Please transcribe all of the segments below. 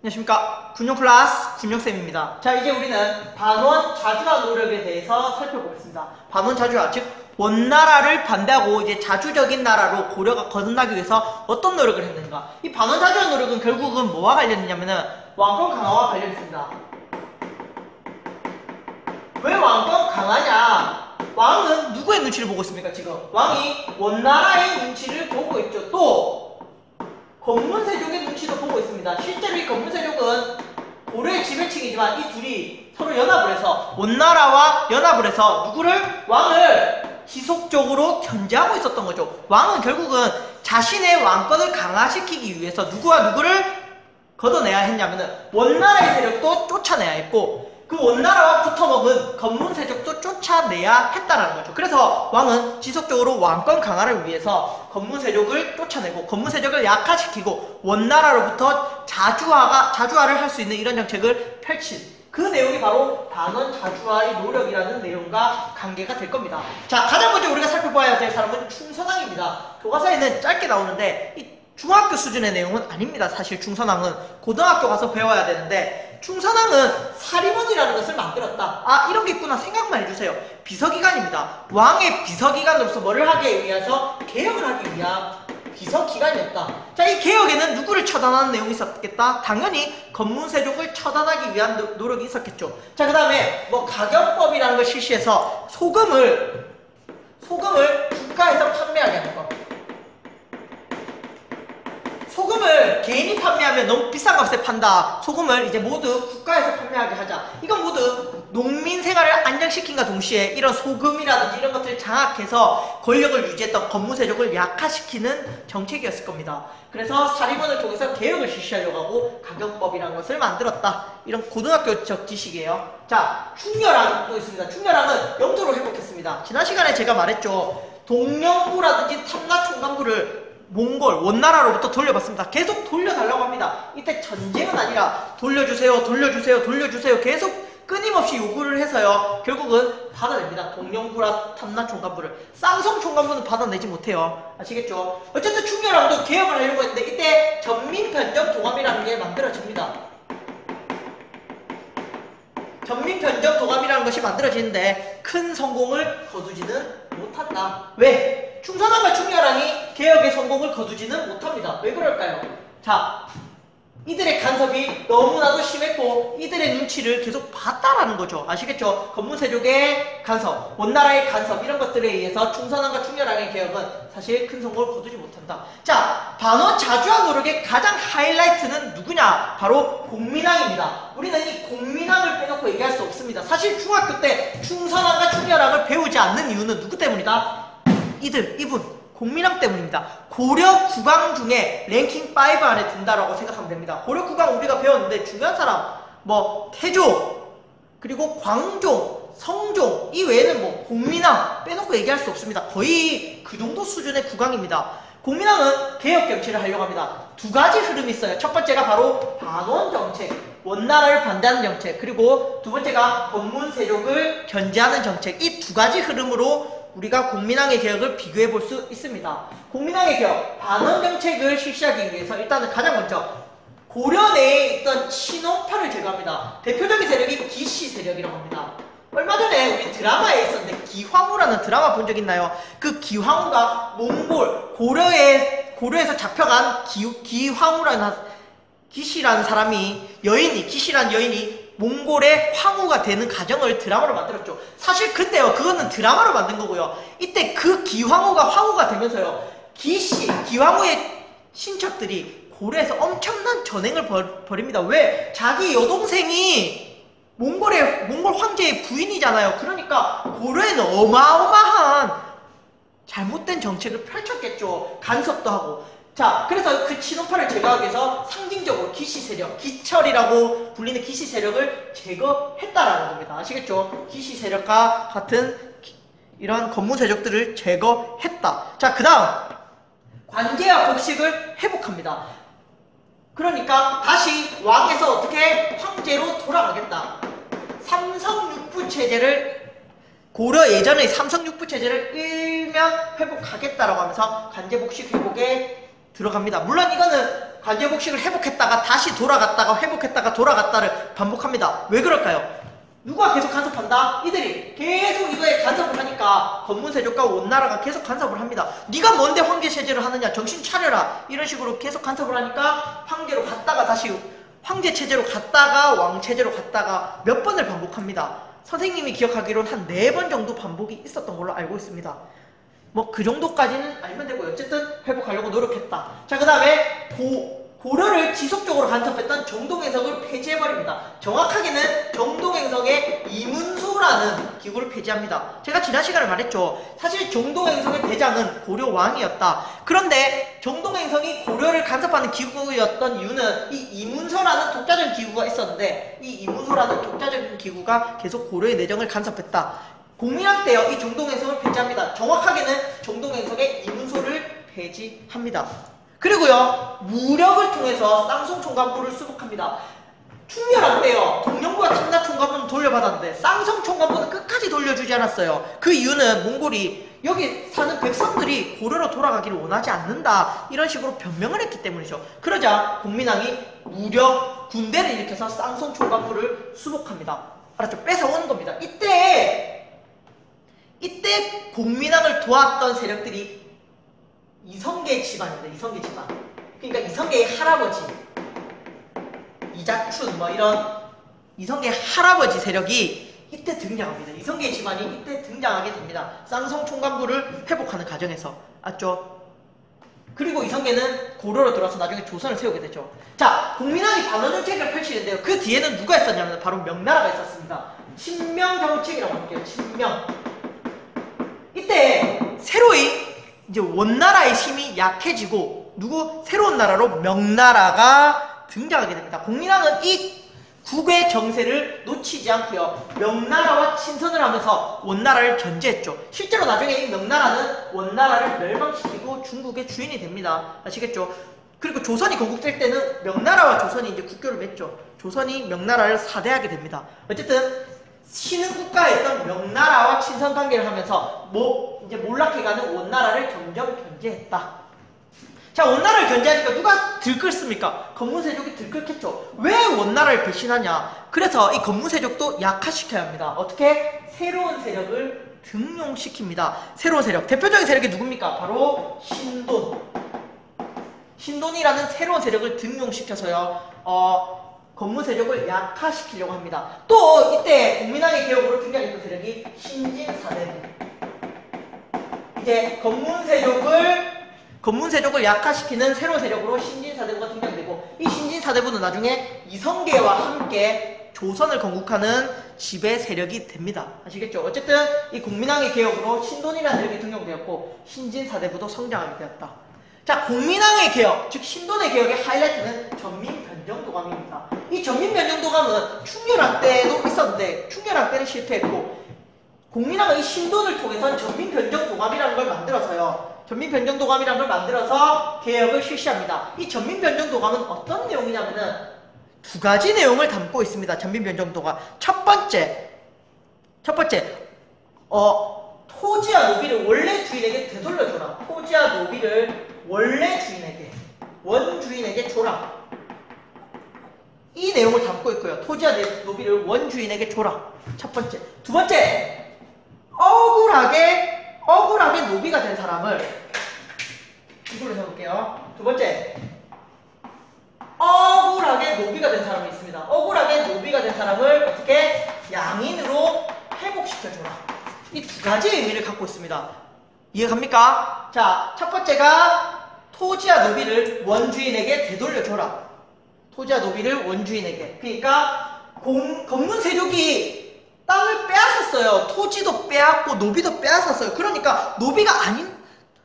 안녕하십니까. 군용플러스 군용쌤입니다. 자, 이제 우리는 반원 자주화 노력에 대해서 살펴보겠습니다. 반원 자주화, 즉 원나라를 반대하고 이제 자주적인 나라로 고려가 거듭나기 위해서 어떤 노력을 했는가. 이 반원 자주화 노력은 결국은 뭐와 관련이냐면은 왕권 강화와 관련있습니다. 왜 왕권 강화냐? 왕은 누구의 눈치를 보고 있습니까? 지금 왕이 원나라의 눈치를 보고 있죠. 또 건문세족의 눈치도 보고 있습니다. 실제로 이 건문세족은 고려의 지배층이지만 이 둘이 서로 연합을 해서 원나라와 연합을 해서 누구를? 왕을 지속적으로 견제하고 있었던 거죠. 왕은 결국은 자신의 왕권을 강화시키기 위해서 누구와 누구를 걷어내야 했냐면은 원나라의 세력도 쫓아내야 했고 그 원나라와 붙어먹은 건문세족도 쫓아내야 했다라는 거죠. 그래서 왕은 지속적으로 왕권 강화를 위해서 건문세족을 쫓아내고 건문세족을 약화시키고 원나라로부터 자주화를 할 수 있는 이런 정책을 펼친 그 내용이 바로 반원 자주화의 노력이라는 내용과 관계가 될 겁니다. 자, 가장 먼저 우리가 살펴봐야 될 사람은 충선왕입니다. 교과서에는 짧게 나오는데 이 중학교 수준의 내용은 아닙니다. 사실 충선왕은 고등학교 가서 배워야 되는데 충선왕은 사리원이라는 것을 만들었다. 아, 이런 게 있구나 생각만 해주세요. 비서기관입니다. 왕의 비서기관으로서 뭐를 하기 위해서 개혁을 하기 위한 비서기관이었다. 자, 이 개혁에는 누구를 처단하는 내용이 있었겠다? 당연히 건문세족을 처단하기 위한 노력이 있었겠죠. 자, 그 다음에 뭐 가격법이라는 걸 실시해서 소금을 국가에서 판매하게 하는 것. 소금을 개인이 판매하면 너무 비싼 값에 판다. 소금을 이제 모두 국가에서 판매하게 하자. 이건 모두 농민 생활을 안정시킨과 동시에 이런 소금이라든지 이런 것들을 장악해서 권력을 유지했던 건문세족을 약화시키는 정책이었을 겁니다. 그래서 사리원을 통해서 개혁을 실시하려고 하고 가격법이라는 것을 만들었다. 이런 고등학교적 지식이에요. 자, 충렬왕도 있습니다. 충렬왕은 영토를 회복했습니다. 지난 시간에 제가 말했죠. 동령부라든지 탐라총관부를 몽골, 원나라로부터 돌려받습니다. 계속 돌려달라고 합니다. 이때 전쟁은 아니라 돌려주세요, 돌려주세요, 돌려주세요 계속 끊임없이 요구를 해서요. 결국은 받아냅니다. 동령부라 탐라총관부를. 쌍성총관부는 받아내지 못해요. 아시겠죠? 어쨌든 충렬왕도 개혁을 하려고 했는데 이때 전민변정도감이라는 게 만들어집니다. 전민변정도감이라는 것이 만들어지는데 큰 성공을 거두지는 못한다. 왜? 충선왕과 충렬왕이 개혁의 성공을 거두지는 못합니다. 왜 그럴까요? 자, 이들의 간섭이 너무나도 심했고 이들의 눈치를 계속 봤다라는 거죠. 아시겠죠? 건문세족의 간섭, 원나라의 간섭 이런 것들에 의해서 충선왕과 충렬왕의 개혁은 사실 큰 성공을 거두지 못한다. 자, 반원 자주화 노력의 가장 하이라이트는 누구냐? 바로 공민왕입니다. 우리는 이 공민왕을 빼놓고 얘기할 수 없습니다. 사실 중학교 때 충선왕과 충렬왕을 배우지 않는 이유는 누구 때문이다? 이분 공민왕 때문입니다. 고려 국왕 중에 랭킹 5 안에 든다라고 생각하면 됩니다. 고려 국왕 우리가 배웠는데 중요한 사람 뭐 태종 그리고 광종, 성종 이 외에는 뭐 공민왕 빼놓고 얘기할 수 없습니다. 거의 그 정도 수준의 국왕입니다. 공민왕은 개혁 정치를 하려고 합니다. 두 가지 흐름이 있어요. 첫 번째가 바로 반원 정책, 원나라를 반대하는 정책, 그리고 두 번째가 건문세족을 견제하는 정책. 이 두 가지 흐름으로 우리가 공민왕의 개혁을 비교해 볼 수 있습니다. 공민왕의 개혁, 반원 정책을 실시하기 위해서 일단은 가장 먼저 고려 내에 있던 친원파를 제거합니다. 대표적인 세력이 기씨 세력이라고 합니다. 얼마 전에 우리 드라마에 있었는데 기황후라는 드라마 본 적 있나요? 그 기황후가 몽골, 고려에서 잡혀간 기황후라는 기씨라는 사람이 기씨라는 여인이 몽골의 황후가 되는 가정을 드라마로 만들었죠. 사실 그때요, 그거는 드라마로 만든 거고요. 이때 그 기황후가 황후가 되면서요, 기황후의 친척들이 고려에서 엄청난 전행을 벌입니다. 왜? 자기 여동생이 몽골 황제의 부인이잖아요. 그러니까 고려에는 어마어마한 잘못된 정책을 펼쳤겠죠. 간섭도 하고. 자, 그래서 그 친원파를 제거하기 위해서 상징적으로 기시 세력, 기철이라고 불리는 기시 세력을 제거했다라는 겁니다. 아시겠죠? 기시 세력과 같은 이런 건문 세력들을 제거했다. 자, 그 다음 관계와 복식을 회복합니다. 그러니까 다시 왕에서 어떻게 황제로 돌아가겠다. 삼성육부 체제를 고려 예전의 삼성육부 체제를 일면 회복하겠다라고 하면서 관제복식 회복에 들어갑니다. 물론 이거는 관제복식을 회복했다가 다시 돌아갔다가 회복했다가 돌아갔다를 반복합니다. 왜 그럴까요? 누가 계속 간섭한다? 이들이 계속 이거에 간섭을 하니까 건문세족과 원나라가 계속 간섭을 합니다. 네가 뭔데 황제 체제를 하느냐? 정신 차려라. 이런 식으로 계속 간섭을 하니까 황제로 갔다가 다시 황제 체제로 갔다가 왕 체제로 갔다가 몇 번을 반복합니다. 선생님이 기억하기로는 한 4번 정도 반복이 있었던 걸로 알고 있습니다. 뭐 그 정도까지는 알면 되고요. 어쨌든 회복하려고 노력했다. 자, 그 다음에 고려를 지속적으로 간섭했던 정동행석을 폐지해버립니다. 정확하게는 정동행석의 이문소라는 기구를 폐지합니다. 제가 지난 시간에 말했죠. 사실 정동행석의 대장은 고려 왕이었다. 그런데 정동행석이 고려를 간섭하는 기구였던 이유는 이 이문소라는 독자적인 기구가 있었는데 이 이문소라는 독자적인 기구가 계속 고려의 내정을 간섭했다. 공민왕 때요. 이 정동행석을 폐지합니다. 정확하게는 정동행석의 이문소를 폐지합니다. 그리고요, 무력을 통해서 쌍송총관부를 수복합니다. 충렬한 때요, 동령부와 참나총관부는 돌려받았는데 쌍송총관부는 끝까지 돌려주지 않았어요. 그 이유는 몽골이 여기 사는 백성들이 고려로 돌아가기를 원하지 않는다, 이런 식으로 변명을 했기 때문이죠. 그러자 공민왕이 무력, 군대를 일으켜서 쌍송총관부를 수복합니다. 알았죠? 뺏어오는 겁니다. 이때 공민왕을 도왔던 세력들이 이성계 집안입니다. 이성계 집안. 그러니까 이성계의 할아버지 이자춘 뭐 이런 이성계의 할아버지 세력이 이때 등장합니다. 이성계 집안이 이때 등장하게 됩니다. 쌍성총관부를 회복하는 과정에서. 알죠? 그리고 이성계는 고려로 들어와서 나중에 조선을 세우게 되죠. 자, 공민왕이 반원정책을 펼치는데요. 그 뒤에는 누가 있었냐면 바로 명나라가 있었습니다. 친명정책이라고 할게요. 친명. 이때 새로이 이제 원나라의 힘이 약해지고 새로운 나라로 명나라가 등장하게 됩니다. 공민왕은 이 국외 정세를 놓치지 않고요. 명나라와 친선을 하면서 원나라를 견제했죠. 실제로 나중에 이 명나라는 원나라를 멸망시키고 중국의 주인이 됩니다. 아시겠죠? 그리고 조선이 건국될 때는 명나라와 조선이 이제 국교를 맺죠. 조선이 명나라를 사대하게 됩니다. 어쨌든 신흥국가였던 명나라와 친선 관계를 하면서 이제 몰락해가는 원나라를 점점 견제했다. 자, 원나라를 견제하니까 누가 들끓습니까? 건문세족이 들끓겠죠. 왜 원나라를 배신하냐? 그래서 이 건문세족도 약화시켜야 합니다. 어떻게? 새로운 세력을 등용시킵니다. 새로운 세력. 대표적인 세력이 누굽니까? 바로 신돈. 신돈이라는 새로운 세력을 등용시켜서요. 건문세족을 약화시키려고 합니다. 또 이때 공민왕의 개혁으로 등장했던 세력이 신진사대부. 이제 건문세족을 약화시키는 새로운 세력으로 신진사대부가 등장되고, 이 신진사대부는 나중에 이성계와 함께 조선을 건국하는 지배 세력이 됩니다. 아시겠죠? 어쨌든 이 공민왕의 개혁으로 신돈이라는 세력이 등장되었고 신진사대부도 성장하게 되었다. 자, 공민왕의 개혁, 즉 신돈의 개혁의 하이라이트는 전민변정도감입니다. 이 전민변정도감은 충렬왕 때도 있었는데 충렬왕 때는 실패했고, 공민왕은 이 신돈을 통해서 전민변정도감이라는 걸 만들어서요. 전민변정도감이라는 걸 만들어서 개혁을 실시합니다. 이 전민변정도감은 어떤 내용이냐면은 2가지 내용을 담고 있습니다. 전민변정도감. 첫 번째, 토지와 노비를 원래 주인에게 되돌려줘라. 토지와 노비를 원래 주인에게, 원주인에게 줘라. 이 내용을 담고 있고요. 토지와 노비를 원주인에게 줘라. 첫 번째. 두 번째, 억울하게 노비가 된 사람을, 이걸로 해볼게요. 두 번째, 억울하게 노비가 된 사람이 있습니다. 억울하게 노비가 된 사람을 어떻게? 양인으로 회복시켜줘라. 이 2가지 의미를 갖고 있습니다. 이해갑니까? 자, 첫 번째가 토지와 노비를 원주인에게 되돌려줘라. 토지와 노비를 원주인에게. 그러니까 검문 세족이 땅을 빼앗았어요. 토지도 빼앗고 노비도 빼앗았어요. 그러니까 노비가 아닌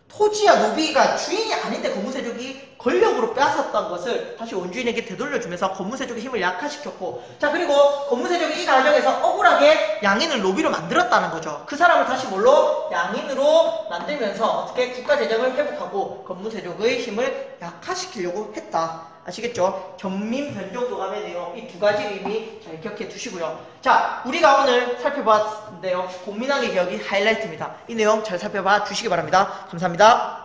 토지와 노비가 주인이 아닌데 검문세족이 권력으로 빼앗았던 것을 다시 원주인에게 되돌려주면서 검문세족의 힘을 약화시켰고, 자, 그리고 검문세족이 이 과정에서 억울하게 양인을 노비로 만들었다는 거죠. 그 사람을 다시 뭘로? 양인으로 만들면서 어떻게 국가재정을 회복하고 검문세족의 힘을 약화시키려고 했다. 아시겠죠? 전민변종도감의 내용, 이 두 가지 의미 잘 기억해 두시고요. 자, 우리가 오늘 살펴봤는데요. 공민왕의 개혁이 하이라이트입니다. 이 내용 잘 살펴봐 주시기 바랍니다. 감사합니다.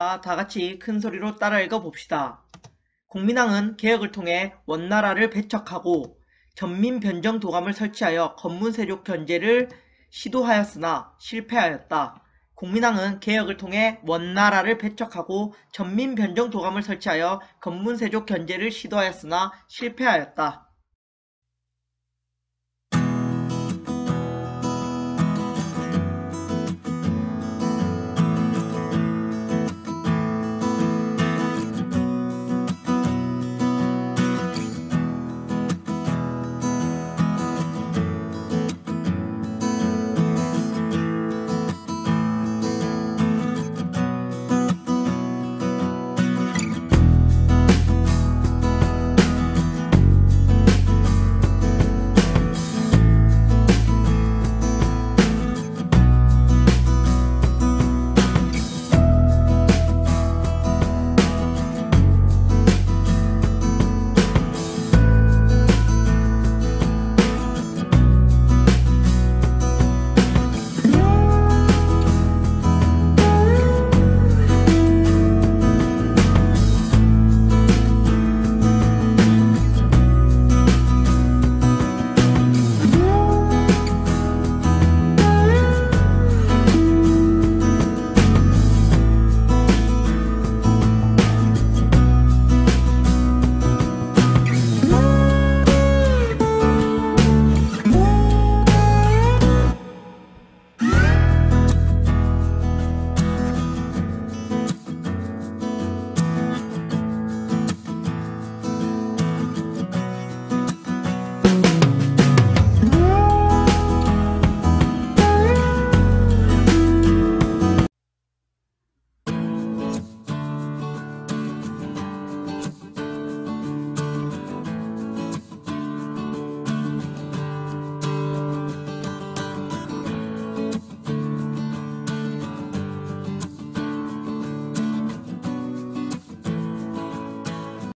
자, 다 같이 큰 소리로 따라 읽어봅시다. 공민왕은 개혁을 통해 원나라를 배척하고 전민변정도감을 설치하여 검문세족 견제를 시도하였으나 실패하였다. 공민왕은 개혁을 통해 원나라를 배척하고 전민변정도감을 설치하여 검문세족 견제를 시도하였으나 실패하였다.